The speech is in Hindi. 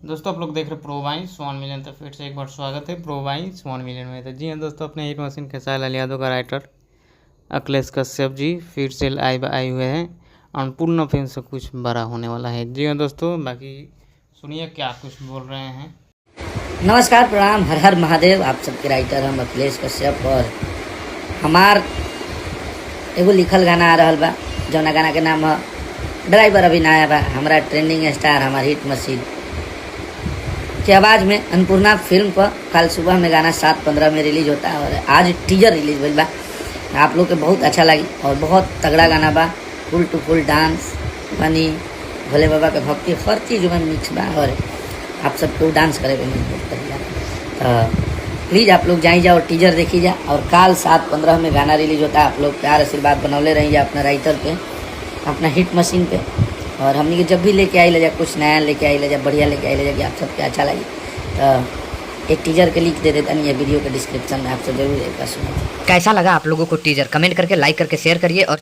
दोस्तों आप लोग देख रहे प्रो वाइन्स 1 मिलियन। तो फिर से एक बार स्वागत है प्रो वाइन्स 1 मिलियन में। तो जी हाँ दोस्तों, अपने हिट मशीन खेसारी लाल यादव का राइटर अखिलेश कश्यप जी फिर से आए हुए हैं। अन्नपूर्णा फिल्म से कुछ बड़ा होने वाला है। जी हाँ दोस्तों, बाकी सुनिए क्या कुछ बोल रहे हैं। नमस्कार, प्रणाम, हर हर महादेव। आप सबके राइटर हम अखिलेश कश्यप और हमार एगो लिखल गाना आ रहा बा, जौना गाना के नाम है ड्राइवर अभी नया बा। हमारा ट्रेंडिंग स्टार हमार हिट मशीन की आवाज़ में अन्नपूर्णा फिल्म पर कल सुबह में गाना 7:15 में रिलीज होता है और आज टीजर रिलीज हुई बा। आप लोग के बहुत अच्छा लगी और बहुत तगड़ा गाना बा। फुल टू फुल डांस बनी, भोले बाबा के भक्ति हर चीज़ में मिक्स बा और आप सबको डांस करे के तो प्लीज़ आप लोग जाई जाओ, टीजर देखी जा। और कल 7:15 में गाना रिलीज होता है। आप लोग प्यार आशीर्वाद बनौले रहिए अपना राइटर पे, अपना हिट मशीन पे। और हमने के जब भी लेके आई ले जा, कुछ नया लेके आई ले जा, बढ़िया लेके आई ले जा कि आप सबके अच्छा लगे। तो एक टीजर के लिंक दे देता नहीं है वीडियो के डिस्क्रिप्शन में, आप सब जरूर एक बार सुनिए। कैसा लगा आप लोगों को टीजर? कमेंट करके, लाइक करके शेयर करिए और